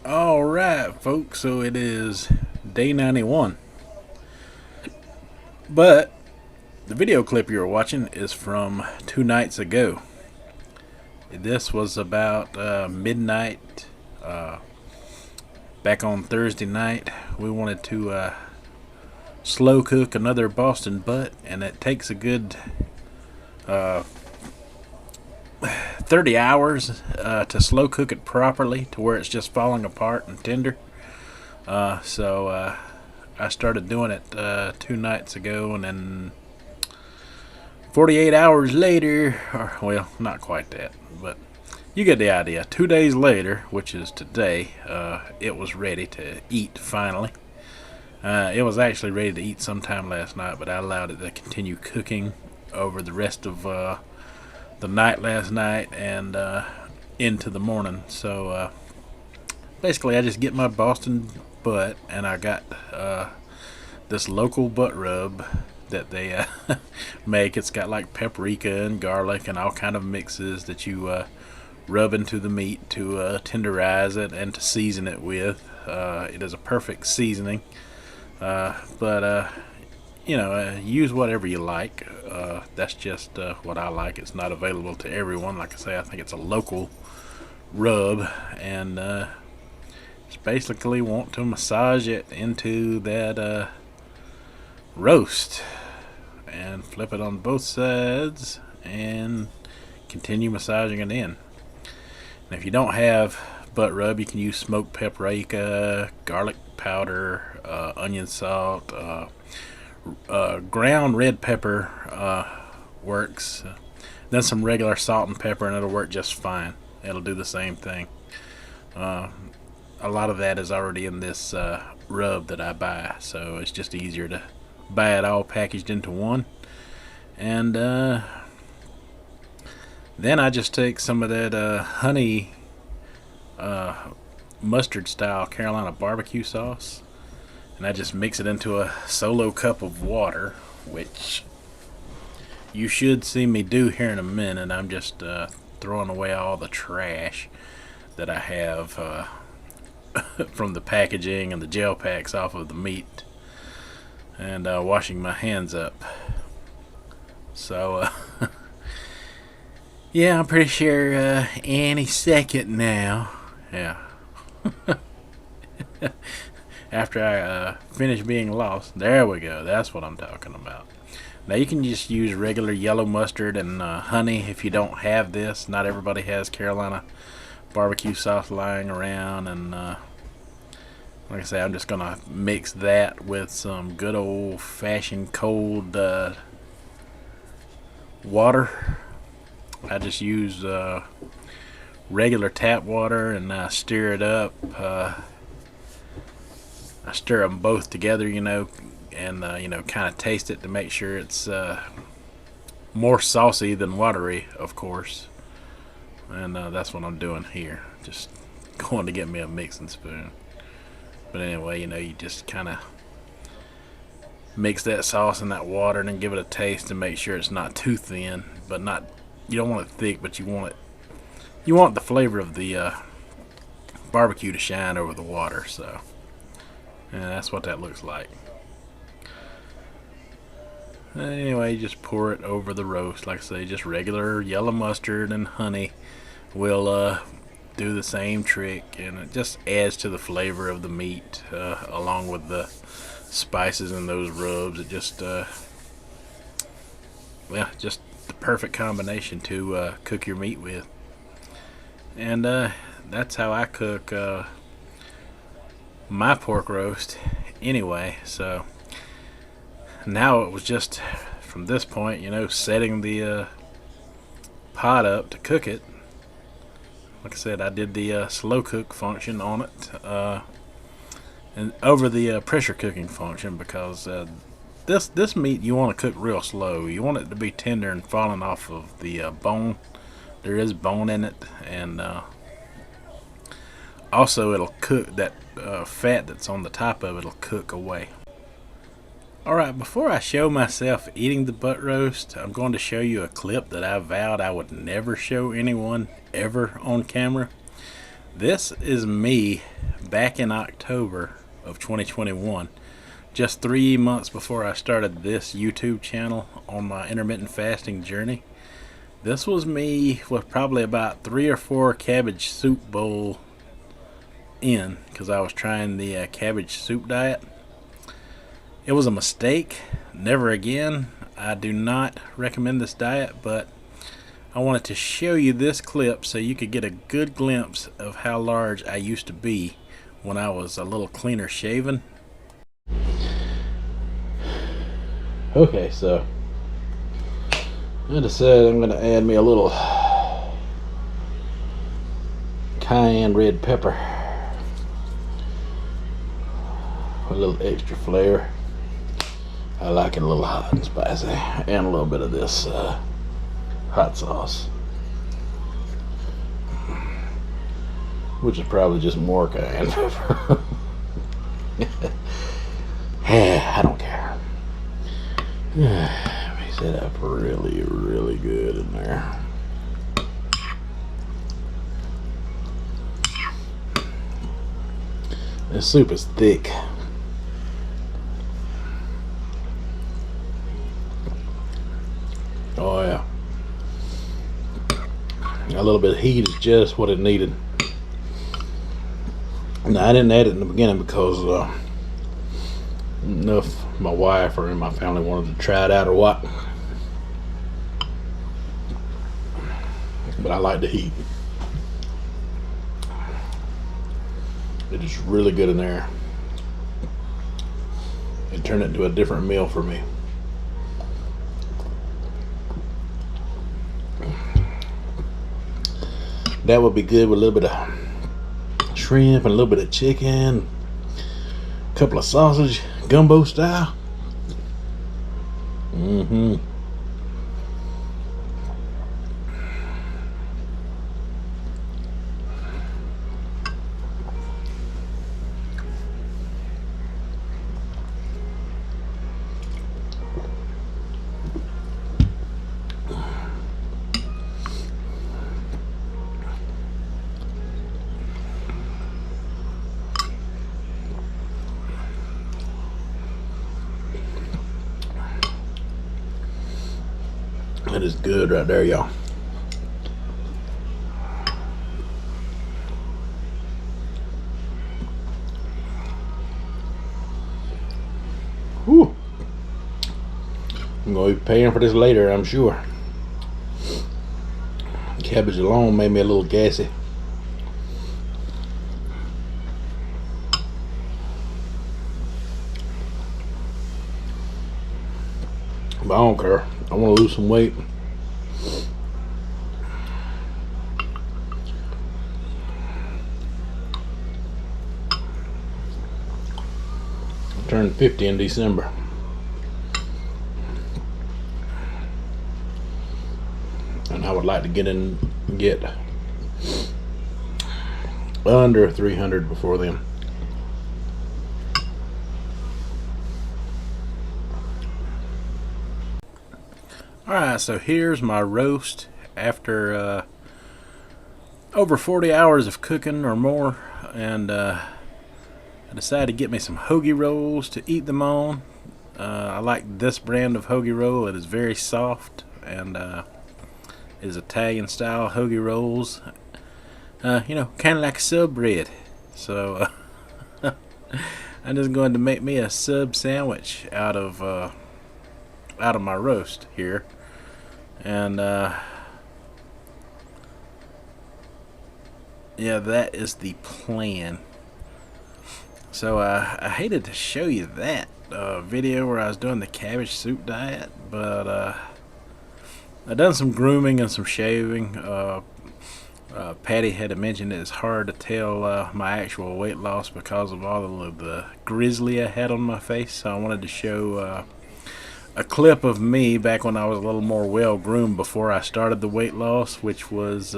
Alright, folks, so it is day 91. But the video clip you're watching is from 2 nights ago. This was about midnight back on Thursday night. We wanted to slow cook another Boston butt, and it takes a good 30 hours to slow cook it properly to where it's just falling apart and tender. So I started doing it 2 nights ago, and then 48 hours later, or well, not quite that, but you get the idea. 2 days later, which is today, it was ready to eat finally. It was actually ready to eat sometime last night, but I allowed it to continue cooking over the rest of the night last night and into the morning. So basically, I just get my Boston butt, and I got this local butt rub that they make. It's got like paprika and garlic and all kind of mixes that you rub into the meat to tenderize it and to season it with. It is a perfect seasoning, but use whatever you like. That's just what I like. It's not available to everyone. Like I say, I think it's a local rub, and just basically want to massage it into that roast and flip it on both sides and continue massaging it in. And if you don't have butt rub, you can use smoked paprika, garlic powder, onion salt, ground red pepper works. Then some regular salt and pepper, and it'll work just fine. It'll do the same thing. A lot of that is already in this rub that I buy, so it's just easier to buy it all packaged into one. And then I just take some of that honey mustard style Carolina barbecue sauce, and I just mix it into a solo cup of water, which you should see me do here in a minute. I'm just throwing away all the trash that I have from the packaging and the gel packs off of the meat, and washing my hands up. So yeah, I'm pretty sure any second now, yeah, after I finish being lost, there we go, that's what I'm talking about. Now you can just use regular yellow mustard and honey if you don't have this. Not everybody has Carolina barbecue sauce lying around, and like I say, I'm just gonna mix that with some good old fashioned cold water. I just use regular tap water, and I stir it up. I stir them both together, and kind of taste it to make sure it's more saucy than watery, of course. And that's what I'm doing here. Just going to get me a mixing spoon. But anyway, you just kind of mix that sauce in that water and then give it a taste and make sure it's not too thin, but not, you don't want it thick, but you want the flavor of the barbecue to shine over the water. So, and that's what that looks like. Anyway, just pour it over the roast. Like I say, just regular yellow mustard and honey will do the same trick, and it just adds to the flavor of the meat, along with the spices and those rubs. It just just the perfect combination to cook your meat with. And that's how I cook my pork roast anyway. So now it was just from this point, setting the pot up to cook it. Like I said, I did the slow cook function on it, and over the pressure cooking function, because this meat you want to cook real slow. You want it to be tender and falling off of the bone. There is bone in it, and also it'll cook that fat that's on the top of it'll cook away. Alright, before I show myself eating the butt roast, I'm going to show you a clip that I vowed I would never show anyone ever on camera. This is me back in October of 2021, just 3 months before I started this YouTube channel on my intermittent fasting journey. This was me with probably about 3 or 4 cabbage soup bowl in, because I was trying the cabbage soup diet. It was a mistake. Never again. I do not recommend this diet, but I wanted to show you this clip so you could get a good glimpse of how large I used to be when I was a little cleaner shaven. Okay, so I decided I'm going to add me a little cayenne red pepper, a little extra flair. I like it a little hot and spicy, and a little bit of this hot sauce, which is probably just more cayenne pepper. I don't care. Mix it up really, really good in there. This soup is thick. Oh yeah. A little bit of heat is just what it needed. Now I didn't add it in the beginning because enough my wife or my family wanted to try it out or what. But I like the heat. It is really good in there. It turned it into a different meal for me. That would be good with a little bit of shrimp and a little bit of chicken, a couple of sausage, gumbo style. That is good right there, y'all. Whew. I'm going to be paying for this later, I'm sure. Cabbage alone made me a little gassy. But I don't care. I want to lose some weight. I turned 50 in December. And I would like to get under 300 before then. Alright, so here's my roast after over 40 hours of cooking or more, and I decided to get me some hoagie rolls to eat them on. I like this brand of hoagie roll. It is very soft, and it is Italian style hoagie rolls. You know, kind of like sub bread. So I'm just going to make me a sub sandwich out of my roast here, and yeah, that is the plan. So I hated to show you that video where I was doing the cabbage soup diet, but I've done some grooming and some shaving. Patty had mentioned it's hard to tell my actual weight loss because of all of the grizzly I had on my face, so I wanted to show a clip of me back when I was a little more well groomed before I started the weight loss, which was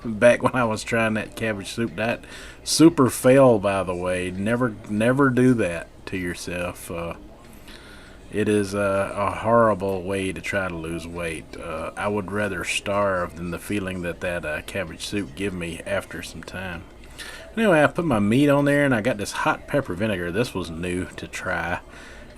back when I was trying that cabbage soup diet. Super fail, by the way. Never do that to yourself. It is a horrible way to try to lose weight. I would rather starve than the feeling that cabbage soup give me after some time. Anyway, I put my meat on there and I got this hot pepper vinegar. This was new to try.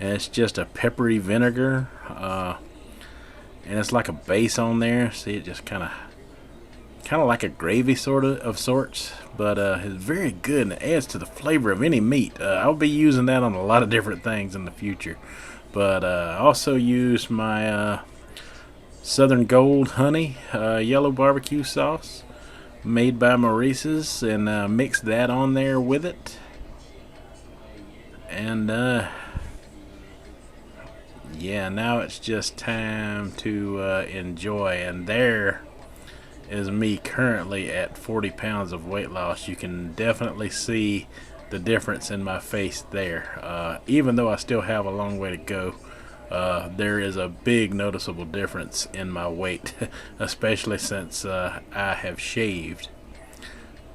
And it's just a peppery vinegar. And it's like a base on there. See, it just kind of like a gravy of sorts. But it's very good and it adds to the flavor of any meat. I'll be using that on a lot of different things in the future. But I also use my Southern Gold honey yellow barbecue sauce made by Maurice's, and mix that on there with it. And yeah, now it's just time to enjoy. And there is me currently at 40 pounds of weight loss. You can definitely see the difference in my face there. Even though I still have a long way to go, there is a big noticeable difference in my weight, especially since I have shaved.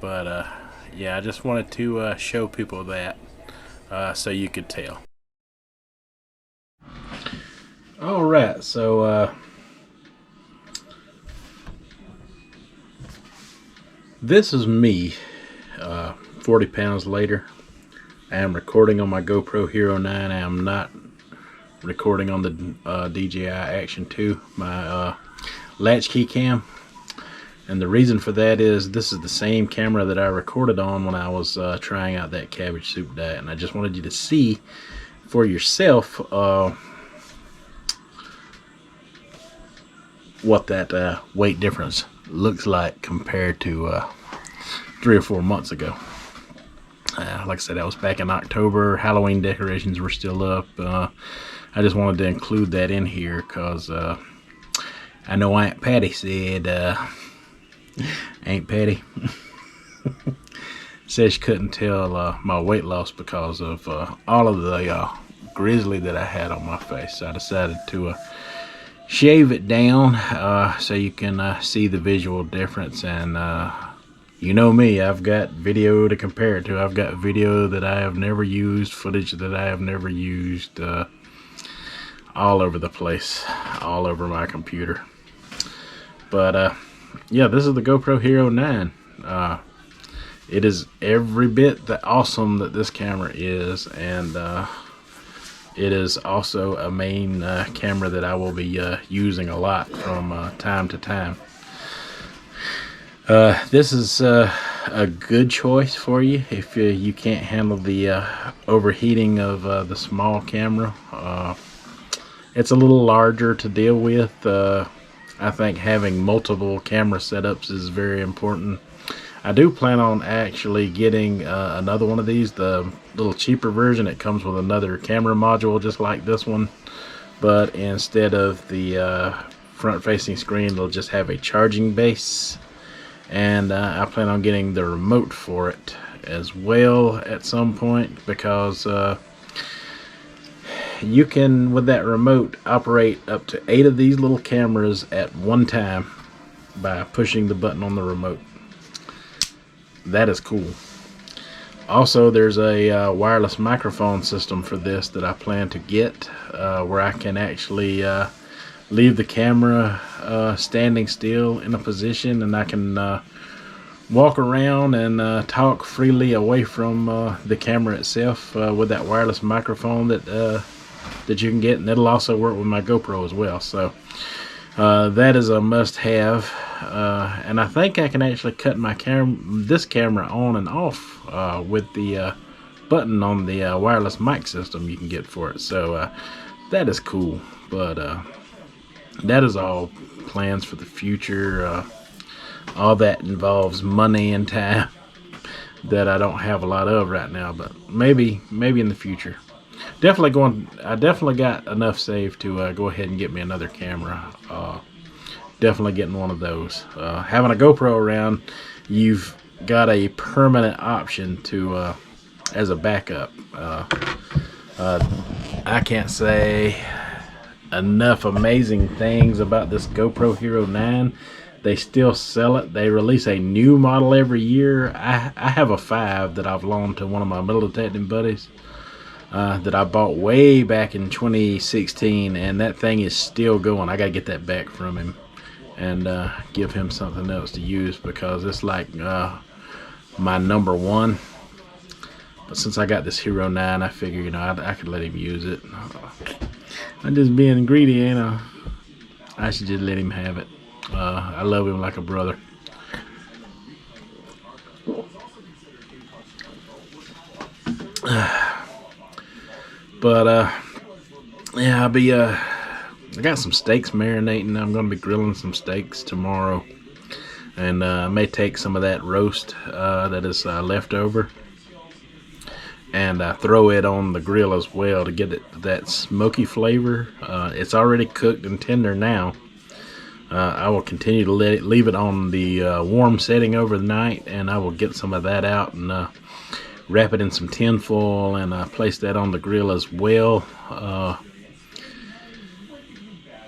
But yeah, I just wanted to show people that so you could tell. Alright, so this is me 40 pounds later. I am recording on my GoPro Hero 9. I am not recording on the DJI Action 2, my latchkey cam. And the reason for that is this is the same camera that I recorded on when I was trying out that cabbage soup diet. And I just wanted you to see for yourself what that weight difference looks like compared to 3 or 4 months ago. Like I said, that was back in October. Halloween decorations were still up. I just wanted to include that in here because I know Aunt Patty said, Aunt Patty said she couldn't tell my weight loss because of all of the grizzly that I had on my face. So I decided to shave it down so you can see the visual difference. And you know me, I've got video to compare it to. I've got video that I have never used, footage that I have never used, all over the place, all over my computer. But yeah, this is the GoPro Hero 9. It is every bit that awesome that this camera is, and it is also a main camera that I will be using a lot from time to time. This is a good choice for you if you can't handle the overheating of the small camera. It's a little larger to deal with. I think having multiple camera setups is very important. I do plan on actually getting another one of these, the little cheaper version. It comes with another camera module just like this one, but instead of the front-facing screen, it'll just have a charging base. And I plan on getting the remote for it as well at some point, because you can, with that remote, operate up to 8 of these little cameras at one time by pushing the button on the remote. That is cool. Also, there's a wireless microphone system for this that I plan to get, where I can actually leave the camera standing still in a position, and I can walk around and talk freely away from the camera itself with that wireless microphone that you can get, and it'll also work with my GoPro as well. So that is a must-have, and I think I can actually cut my this camera on and off with the button on the wireless mic system you can get for it. So that is cool. But that is all plans for the future. All that involves money and time that I don't have a lot of right now, but maybe in the future. I definitely got enough saved to go ahead and get me another camera. Definitely getting one of those. Having a GoPro around, you've got a permanent option to as a backup. I can't say enough amazing things about this GoPro Hero 9. They still sell it. They release a new model every year. I have a 5 that I've loaned to one of my metal detecting buddies that I bought way back in 2016, and that thing is still going. I gotta get that back from him and give him something else to use, because it's like my number one. But since I got this Hero 9, I figure, I could let him use it. I'm just being greedy, ain't I? I should just let him have it. I love him like a brother. But yeah, I got some steaks marinating. I'm gonna be grilling some steaks tomorrow, and I may take some of that roast that is left over and throw it on the grill as well to get that smoky flavor. It's already cooked and tender now. I will continue to leave it on the warm setting over the night, and I will get some of that out and wrap it in some tin foil and place that on the grill as well.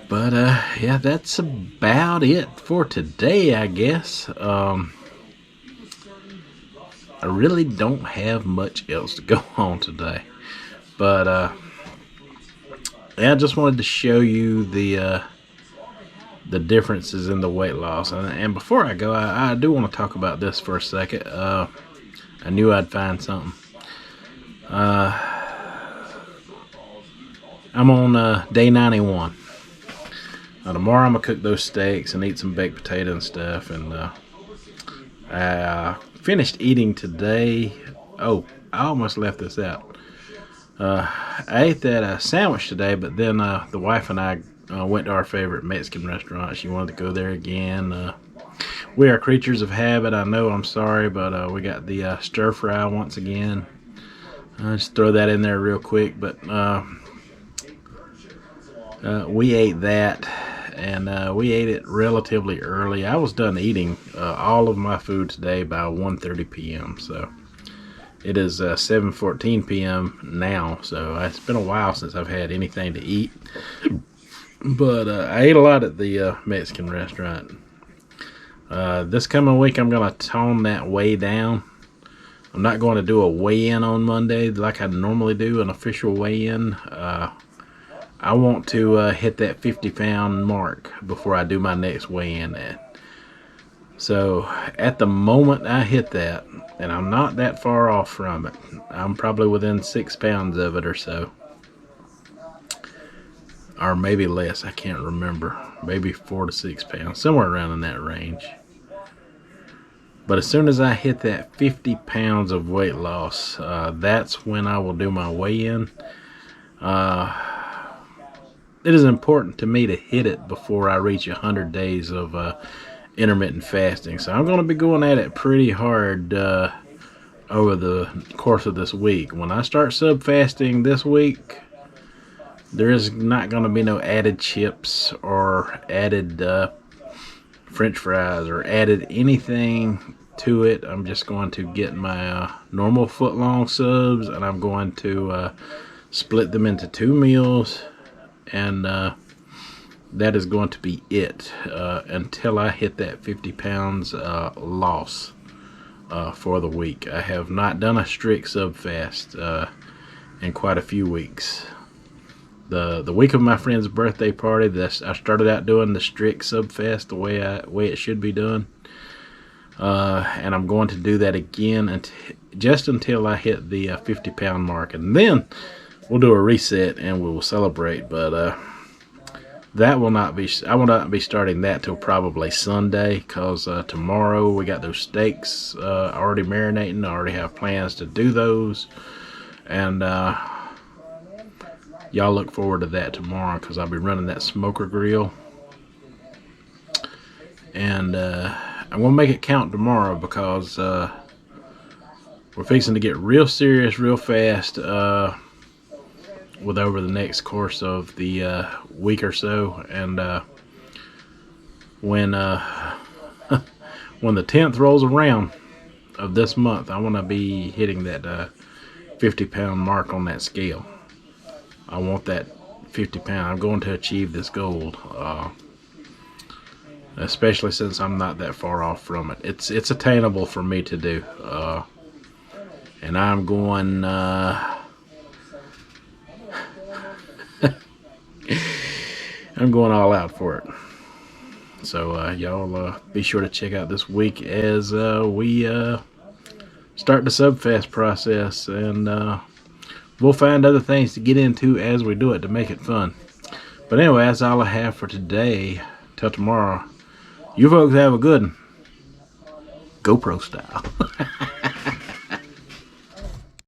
But yeah, that's about it for today, I guess. I really don't have much else to go on today. But yeah, I just wanted to show you the differences in the weight loss. And before I go, I do want to talk about this for a second. I knew I'd find something. I'm on day 91. Tomorrow I'm going to cook those steaks and eat some baked potato and stuff. And I finished eating today. Oh, I almost left this out. I ate that sandwich today, but then the wife and I went to our favorite Mexican restaurant. She wanted to go there again. We are creatures of habit. I know, I'm sorry, but we got the stir fry once again. Just throw that in there real quick. But we ate that, and we ate it relatively early. I was done eating all of my food today by 1:30 p.m. So it is 7:14 p.m. now. So it's been a while since I've had anything to eat. But I ate a lot at the Mexican restaurant. This coming week, I'm going to tone that way down. I'm not going to do a weigh-in on Monday like I normally do, an official weigh-in. I want to hit that 50-pound mark before I do my next weigh-in. So at the moment I hit that, and I'm not that far off from it. I'm probably within 6 pounds of it or so. Or maybe less, I can't remember. Maybe 4 to 6 pounds, somewhere around in that range. But as soon as I hit that 50 pounds of weight loss, that's when I will do my weigh-in. It is important to me to hit it before I reach 100 days of intermittent fasting. So I'm going to be going at it pretty hard over the course of this week. When I start sub-fasting this week, there is not going to be no added chips or added French fries or added anything to it. I'm just going to get my normal foot-long subs, and I'm going to split them into 2 meals, and that is going to be it until I hit that 50 pounds loss for the week. I have not done a strict sub-fast in quite a few weeks. The week of my friend's birthday party, I started out doing the strict sub-fast the way it should be done. And I'm going to do that again just until I hit the 50-pound mark. And then we'll do a reset and we will celebrate. But I will not be starting that till probably Sunday, because tomorrow we got those steaks already marinating. I already have plans to do those. And y'all look forward to that tomorrow, because I'll be running that smoker grill. And I'm going to make it count tomorrow, because we're fixing to get real serious real fast with over the next course of the week or so. And when when the 10th rolls around of this month, I want to be hitting that 50-pound mark on that scale. I want that 50 pound. I'm going to achieve this goal, especially since I'm not that far off from it. It's attainable for me to do, and I'm going I'm going all out for it. So y'all be sure to check out this week as we start the subfast process, and we'll find other things to get into as we do it to make it fun. But anyway, that's all I have for today. Till tomorrow, you folks have a good one. GoPro style.